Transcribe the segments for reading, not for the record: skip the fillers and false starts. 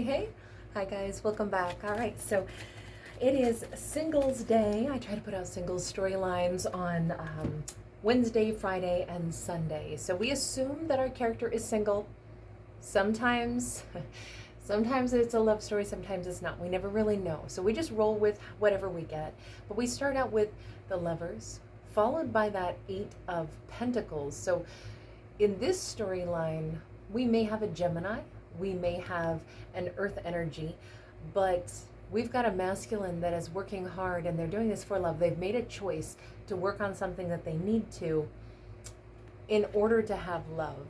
Hey. Hi guys, welcome back. All right, so it is Singles Day. I try to put out singles storylines on Wednesday, Friday, and Sunday. So we assume that our character is single. Sometimes, sometimes it's a love story, sometimes it's not. We never really know. So we just roll with whatever we get. But we start out with the Lovers, followed by that Eight of Pentacles. So in this storyline, we may have a Gemini, we may have an earth energy, but we've got a masculine that is working hard and they're doing this for love. They've made a choice to work on something that they need to in order to have love.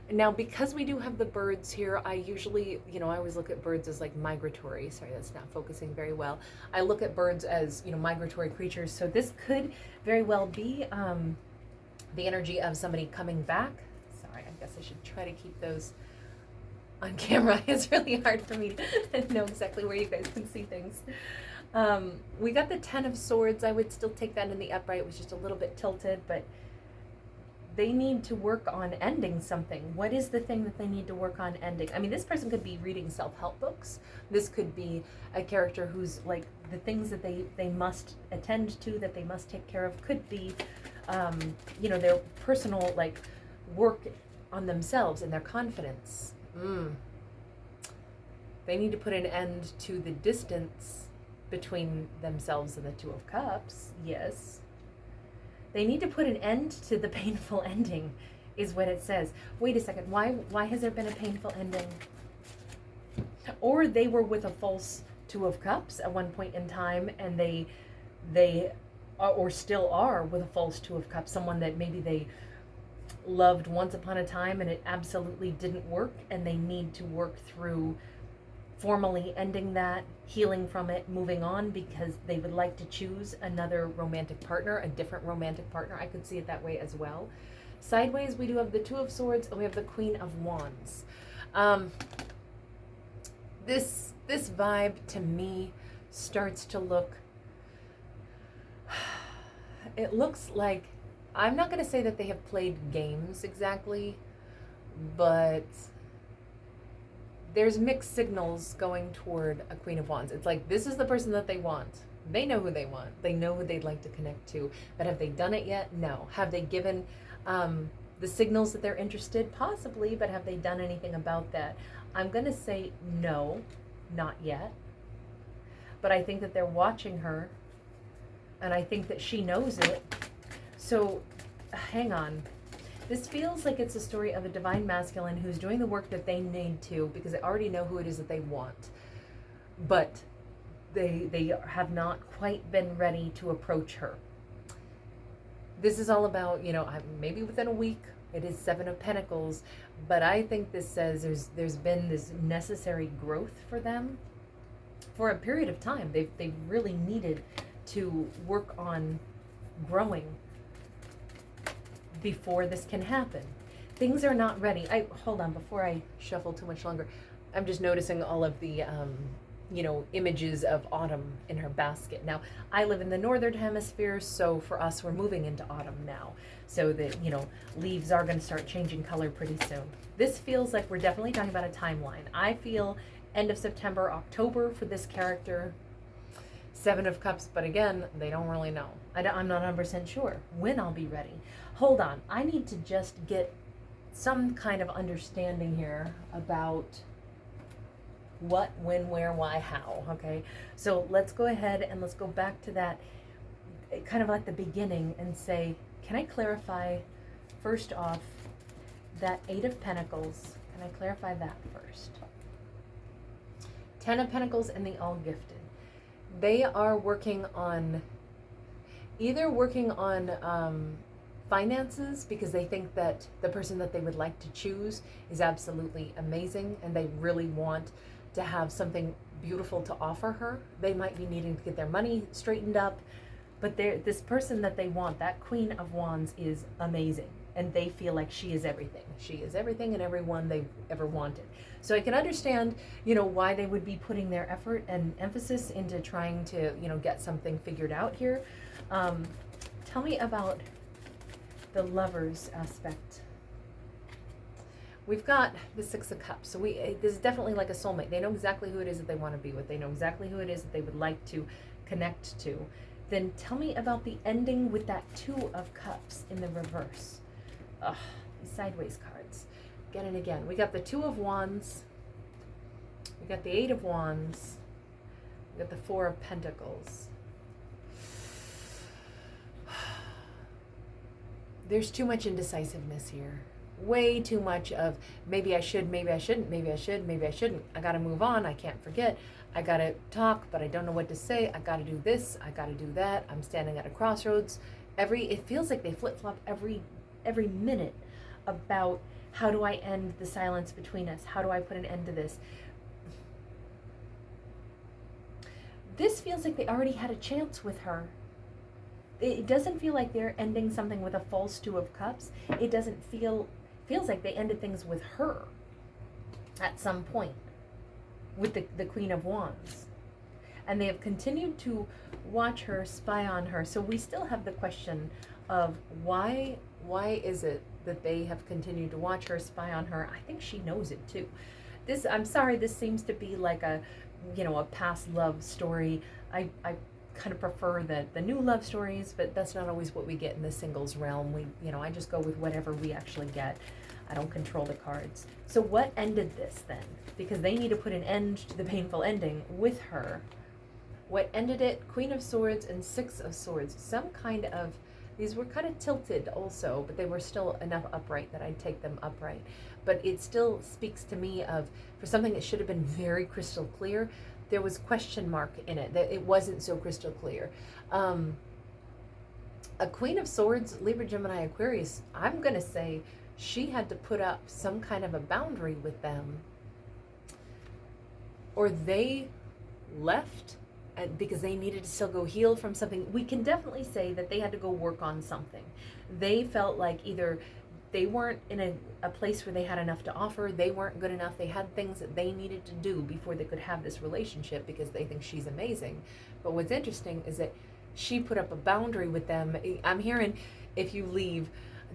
Now, because we do have the birds here, I usually, I always look at birds as like migratory. Sorry, that's not focusing very well. I look at birds as, migratory creatures. So this could very well be the energy of somebody coming back. Sorry, I guess I should try to keep those on camera. It's really hard for me to know exactly where you guys can see things. We got the Ten of Swords. I would still take that in the upright. It was just a little bit tilted, but they need to work on ending something. What is the thing that they need to work on ending? I mean, this person could be reading self-help books. This could be a character who's like, the things that they must attend to, that they must take care of, could be, their personal like work on themselves and their confidence. They need to put an end to the distance between themselves and the Two of Cups. Yes. They need to put an end to the painful ending, is what it says. Wait a second. Why has there been a painful ending? Or they were with a false Two of Cups at one point in time, and they are, or still are with a false Two of Cups, someone that maybe they loved once upon a time and it absolutely didn't work, and they need to work through formally ending that, healing from it, moving on, because they would like to choose another romantic partner, a different romantic partner. I could see it that way as well. Sideways, we do have the Two of Swords and we have the Queen of Wands. This vibe to me starts to look, it looks like, I'm not going to say that they have played games exactly, but there's mixed signals going toward a Queen of Wands. It's like, this is the person that they want. They know who they want. They know who they'd like to connect to. But have they done it yet? No. Have they given the signals that they're interested? Possibly, but have they done anything about that? I'm going to say no, not yet. But I think that they're watching her, and I think that she knows it. So, hang on. This feels like it's a story of a divine masculine who's doing the work that they need to, because they already know who it is that they want. But they have not quite been ready to approach her. This is all about, maybe within a week. It is Seven of Pentacles. But I think this says there's been this necessary growth for them for a period of time. They've really needed to work on growing before this can happen. Things are not ready. Hold on, before I shuffle too much longer, I'm just noticing all of the images of autumn in her basket. Now, I live in the northern hemisphere, so for us, we're moving into autumn now. So that, leaves are going to start changing color pretty soon. This feels like we're definitely talking about a timeline. I feel end of September, October for this character. Seven of Cups, but again, they don't really know. I'm not 100% sure when I'll be ready. Hold on, I need to just get some kind of understanding here about what, when, where, why, how, okay? So let's go ahead and let's go back to that kind of at the beginning and say, can I clarify first off that Eight of Pentacles? Can I clarify that first? Ten of Pentacles and the All Gifted. They are working on finances, because they think that the person that they would like to choose is absolutely amazing and they really want to have something beautiful to offer her. They might be needing to get their money straightened up, but this person that they want, that Queen of Wands, is amazing, and they feel like she is everything. She is everything and everyone they've ever wanted. So I can understand, why they would be putting their effort and emphasis into trying to, get something figured out here. Tell me about the Lovers aspect. we've got the Six of Cups. So this is definitely like a soulmate. They know exactly who it is that they want to be with. They know exactly who it is that they would like to connect to. Then tell me about the ending with that Two of Cups in the reverse. Ugh, these sideways cards. Again and again. We got the Two of Wands. We got the Eight of Wands. We got the Four of Pentacles. There's too much indecisiveness here. Way too much of maybe I should, maybe I shouldn't, maybe I should, maybe I shouldn't. I gotta move on, I can't forget. I gotta talk, but I don't know what to say. I gotta do this, I gotta do that. I'm standing at a crossroads. It feels like they flip-flop every minute about how do I end the silence between us? How do I put an end to this? This feels like they already had a chance with her. It doesn't feel like they're ending something with a false Two of Cups. It doesn't feels like they ended things with her at some point with the Queen of Wands. And they have continued to watch her, spy on her. So we still have the question of why is it that they have continued to watch her, spy on her? I think she knows it too. I'm sorry, this seems to be like a past love story. I kind of prefer the new love stories, but that's not always what we get in the singles realm. I just go with whatever we actually get. I don't control the cards. So what ended this then? Because they need to put an end to the painful ending with her. What ended it? Queen of Swords and Six of Swords. These were kind of tilted also, but they were still enough upright that I'd take them upright. But it still speaks to me of, for something that should have been very crystal clear, there was question mark in it, that it wasn't so crystal clear. A Queen of Swords, Libra, Gemini, Aquarius, I'm going to say she had to put up some kind of a boundary with them, or they left because they needed to still go heal from something. We can definitely say that they had to go work on something. They felt like either they weren't in a place where they had enough to offer, they weren't good enough, they had things that they needed to do before they could have this relationship because they think she's amazing. But what's interesting is that she put up a boundary with them. I'm hearing, if you leave,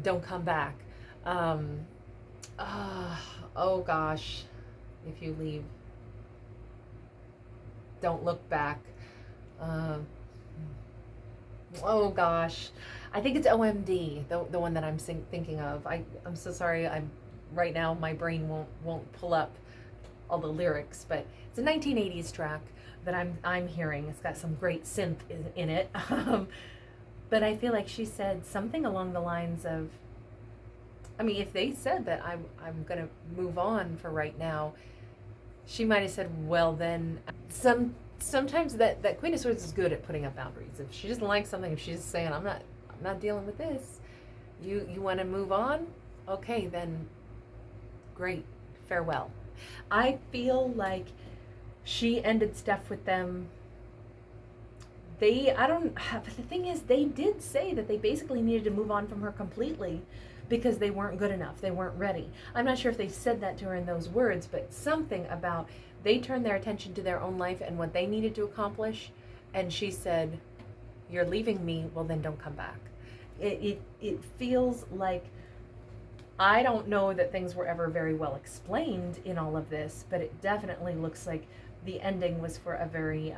don't come back. Oh gosh, if you leave, don't look back. Oh gosh, I think it's OMD, the one that I'm thinking of. I'm so sorry. Right now my brain won't pull up all the lyrics, but it's a 1980s track that I'm hearing. It's got some great synth in it. But I feel like she said something along the lines of, if they said that I'm gonna move on for right now, she might have said, well then, sometimes that Queen of Swords is good at putting up boundaries. If she doesn't like something, if she's saying, I'm not dealing with this, you want to move on, okay, then great, farewell. I feel like she ended stuff with them. But the thing is, they did say that they basically needed to move on from her completely because they weren't good enough, they weren't ready. I'm not sure if they said that to her in those words, but something about they turned their attention to their own life and what they needed to accomplish, and she said, you're leaving me, well then don't come back. It feels like, I don't know that things were ever very well explained in all of this, but it definitely looks like the ending was for a very,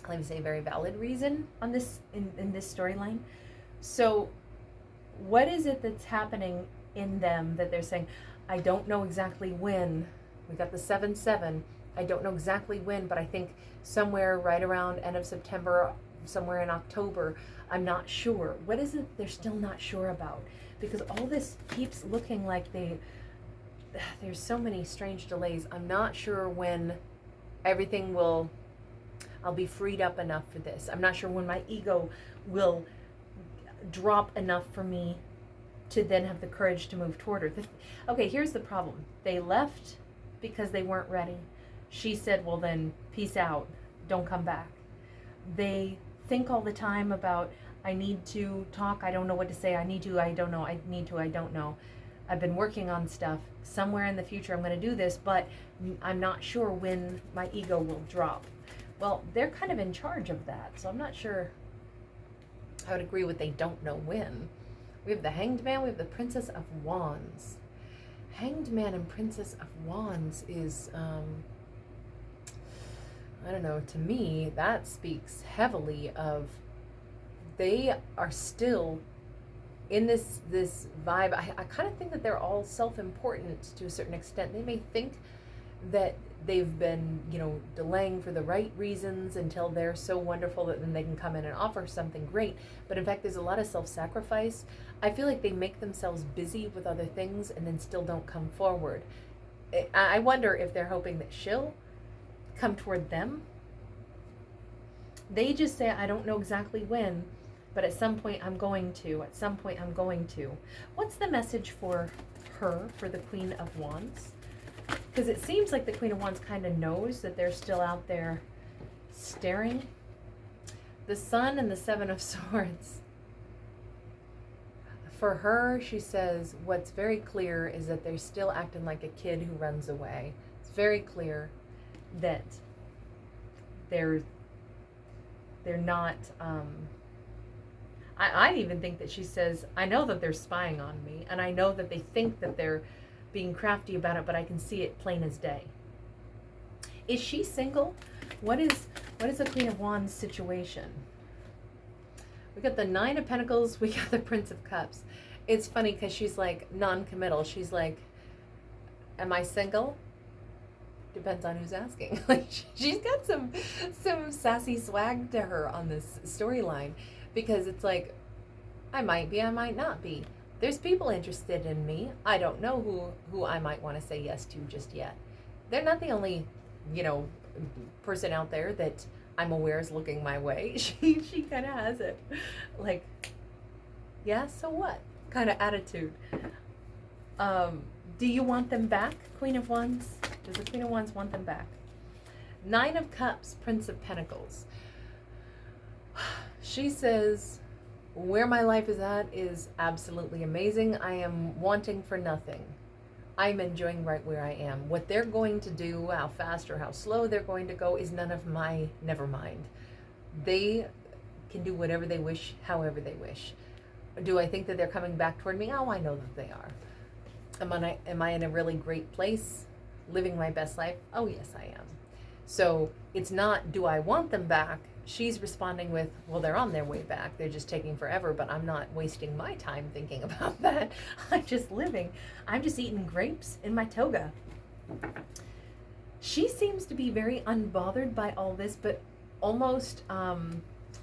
let me say, very valid reason on this in this storyline. So what is it that's happening in them that they're saying, I don't know exactly when. We got the 7-7. I don't know exactly when, but I think somewhere right around end of September, somewhere in October. I'm not sure. What is it they're still not sure about? Because all this keeps looking like there's so many strange delays. I'm not sure when I'll be freed up enough for this. I'm not sure when my ego will drop enough for me to then have the courage to move toward her. Okay, here's the problem. They left because they weren't ready. She said, well then, peace out, don't come back. They think all the time about, I need to talk, I don't know what to say, I need to, I don't know, I need to, I don't know. I've been working on stuff. Somewhere in the future I'm going to do this, but I'm not sure when my ego will drop. Well, they're kind of in charge of that, so I'm not sure I would agree with they don't know when. We have the Hanged Man, we have the Princess of Wands. Hanged Man and Princess of Wands is, I don't know, to me, that speaks heavily of they are still in this vibe. I kind of think that they're all self-important to a certain extent. They may think that they've been, delaying for the right reasons until they're so wonderful that then they can come in and offer something great. But in fact, there's a lot of self-sacrifice. I feel like they make themselves busy with other things and then still don't come forward. I wonder if they're hoping that she'll come toward them. They just say, I don't know exactly when, but at some point I'm going to. At some point I'm going to. What's the message for her, for the Queen of Wands? Because it seems like the Queen of Wands kind of knows that they're still out there staring. The Sun and the Seven of Swords. For her, she says, what's very clear is that they're still acting like a kid who runs away. It's very clear that they're not, I even think that she says, I know that they're spying on me, and I know that they think that they're being crafty about it, but I can see it plain as day. Is she single? What is the Queen of Wands situation? We got the Nine of Pentacles, we got the Prince of Cups. It's funny because she's like non-committal. She's like, am I single? Depends on who's asking. Like, she's got some sassy swag to her on this storyline, because it's like, I might be, I might not be. There's people interested in me. I don't know who I might want to say yes to just yet. They're not the only, person out there that I'm aware is looking my way. She kind of has it, like, yeah, so what kind of attitude. Do you want them back, Queen of Wands? Does the Queen of Wands want them back? Nine of Cups, Prince of Pentacles. She says, where my life is at is absolutely amazing. I am wanting for nothing. I'm enjoying right where I am. What they're going to do, how fast or how slow they're going to go, is none of my never mind. They can do whatever they wish, however they wish. Do I think that they're coming back toward me? Oh, I know that they are. Am I in a really great place, living my best life? Oh, yes, I am. So it's not, do I want them back? She's responding with, well, they're on their way back. They're just taking forever, but I'm not wasting my time thinking about that. I'm just living. I'm just eating grapes in my toga. She seems to be very unbothered by all this, but almost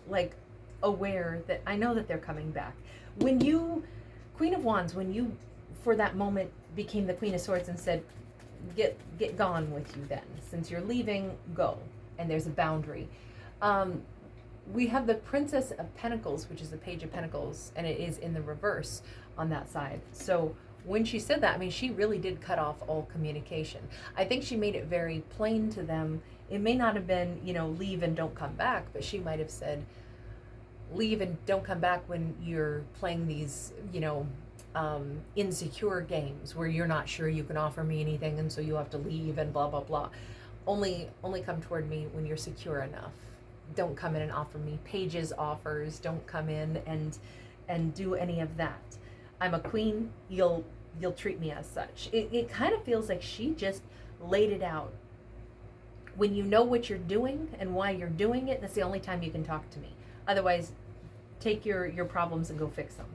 like aware that I know that they're coming back. When you, Queen of Wands, when you, for that moment, became the Queen of Swords and said, get gone with you then. Since you're leaving, go. And there's a boundary. We have the Princess of Pentacles, which is the Page of Pentacles, and it is in the reverse on that side. So when she said that, I mean, she really did cut off all communication. I think she made it very plain to them. It may not have been, leave and don't come back, but she might have said, leave and don't come back when you're playing these, insecure games where you're not sure you can offer me anything, and so you have to leave and blah, blah, blah. Only come toward me when you're secure enough. Don't come in and offer me pages offers. Don't come in and do any of that. I'm a queen. You'll treat me as such. It kind of feels like she just laid it out. When you know what you're doing and why you're doing it, that's the only time you can talk to me. Otherwise, take your problems and go fix them.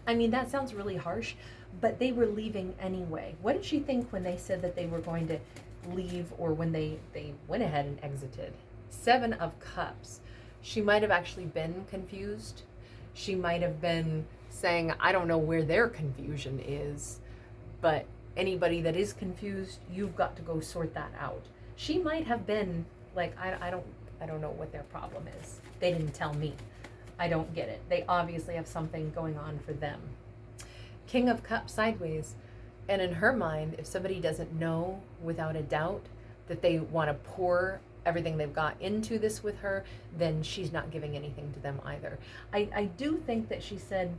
I mean, that sounds really harsh, but they were leaving anyway. What did she think when they said that they were going to leave, or when they went ahead and exited? Seven of Cups. She might have actually been confused. She might have been saying, I don't know where their confusion is, but anybody that is confused, you've got to go sort that out. She might have been like, I don't know what their problem is. They didn't tell me. I don't get it. They obviously have something going on for them. King of Cups sideways. And in her mind, if somebody doesn't know without a doubt that they want to pour everything they've got into this with her, then she's not giving anything to them either. I do think that she said,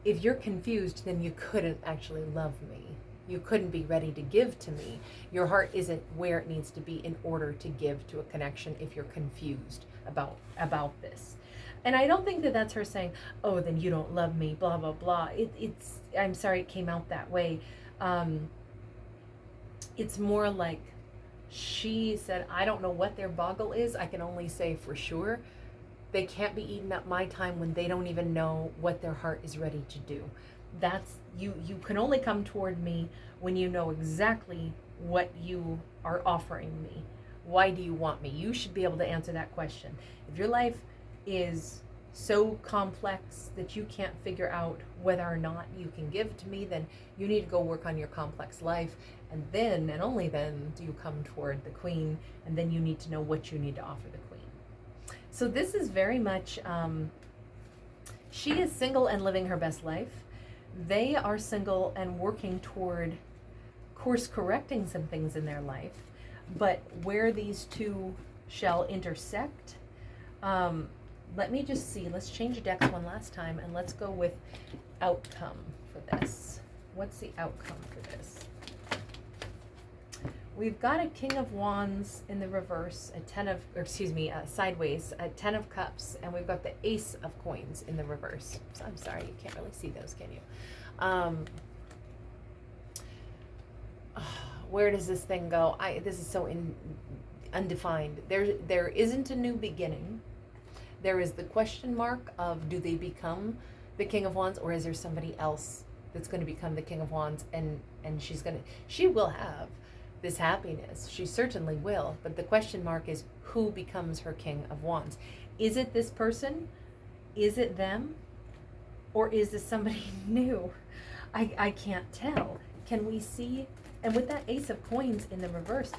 if you're confused, then you couldn't actually love me. You couldn't be ready to give to me. Your heart isn't where it needs to be in order to give to a connection if you're confused about this. And I don't think that that's her saying, oh, then you don't love me, blah, blah, blah. I'm sorry it came out that way. It's more like she said, I don't know what their boggle is. I can only say for sure they can't be eating up my time when they don't even know what their heart is ready to do. That's you can only come toward me when you know exactly what you are offering me. Why do you want me? You should be able to answer that question. If your life is so complex that you can't figure out whether or not you can give to me, then you need to go work on your complex life. And then, and only then, do you come toward the queen, and then you need to know what you need to offer the queen. So this is very much, she is single and living her best life. They are single and working toward course correcting some things in their life. But where these two shall intersect, let me just see. Let's change decks one last time, and let's go with outcome for this. What's the outcome for this? We've got a King of Wands in the reverse, sideways, a 10 of Cups, and we've got the Ace of Coins in the reverse. So I'm sorry, you can't really see those, can you? Where does this thing go? This is so undefined. There isn't a new beginning. There is the question mark of, do they become the King of Wands, or is there somebody else that's going to become the King of Wands, and she will have this happiness. She certainly will. But the question mark is, who becomes her King of Wands? Is it this person? Is it them? Or is this somebody new? I can't tell. Can we see? And with that Ace of Coins in the reverse,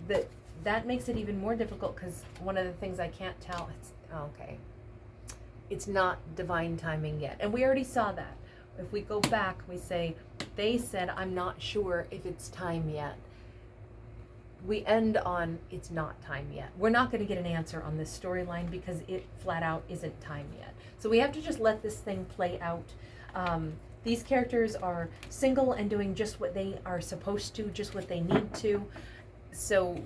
that makes it even more difficult, because one of the things I can't tell, it's not divine timing yet. And we already saw that. If we go back, we say, they said, I'm not sure if it's time yet. We end on, it's not time yet. We're not going to get an answer on this storyline because it flat out isn't time yet. So we have to just let this thing play out. These characters are single and doing just what they are supposed to, just what they need to. So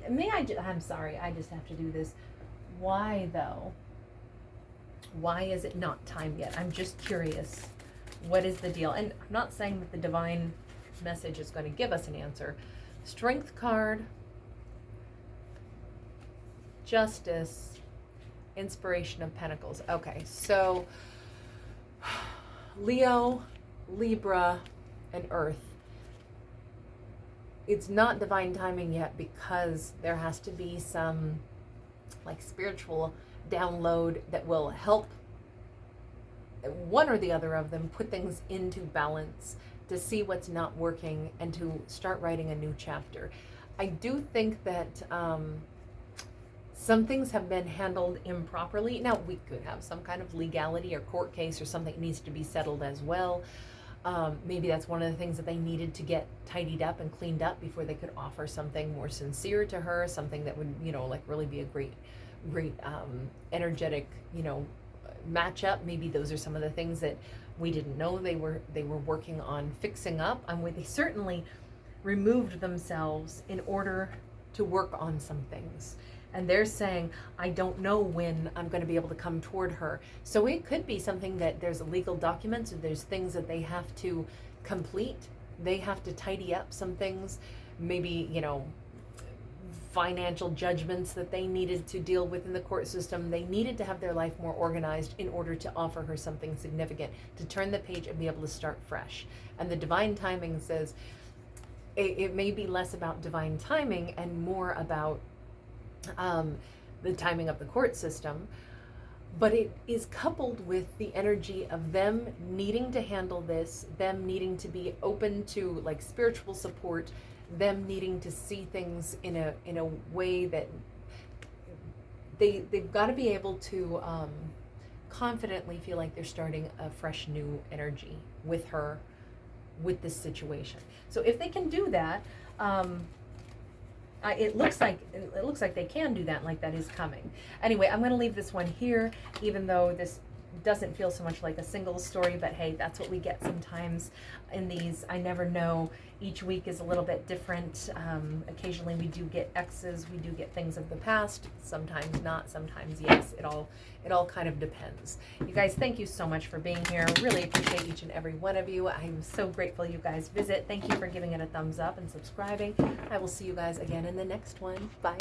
I'm sorry, I just have to do this. Why though? Why is it not time yet? I'm just curious. What is the deal? And I'm not saying that the divine message is going to give us an answer. Strength card, Justice, Inspiration of Pentacles. Okay, so Leo, Libra, and Earth. It's not divine timing yet because there has to be some like spiritual download that will help one or the other of them put things into balance, to see what's not working and to start writing a new chapter. I do think that some things have been handled improperly. Now, we could have some kind of legality or court case or something that needs to be settled as well. Maybe that's one of the things that they needed to get tidied up and cleaned up before they could offer something more sincere to her, something that would, like really be a great energetic, match up. Maybe those are some of the things that we didn't know they were working on fixing up. They certainly removed themselves in order to work on some things. And they're saying, I don't know when I'm going to be able to come toward her. So it could be something that there's legal documents, or there's things that they have to complete. They have to tidy up some things. Maybe, financial judgments that they needed to deal with in the court system. They needed to have their life more organized in order to offer her something significant, to turn the page and be able to start fresh. And the divine timing says it may be less about divine timing and more about the timing of the court system, but it is coupled with the energy of them needing to handle this, them needing to be open to like spiritual support, them needing to see things in a way that they've got to be able to confidently feel like they're starting a fresh new energy with her, with this situation. So if they can do that, it looks like they can do that, like that is coming. Anyway, I'm going to leave this one here, even though this doesn't feel so much like a single story, but hey, that's what we get sometimes in these. I never know. Each week is a little bit different. Occasionally we do get exes, we do get things of the past, sometimes not, sometimes yes. It all kind of depends. You guys, thank you so much for being here. Really appreciate each and every one of you. I'm so grateful you guys visit. Thank you for giving it a thumbs up and subscribing. I will see you guys again in the next one. Bye.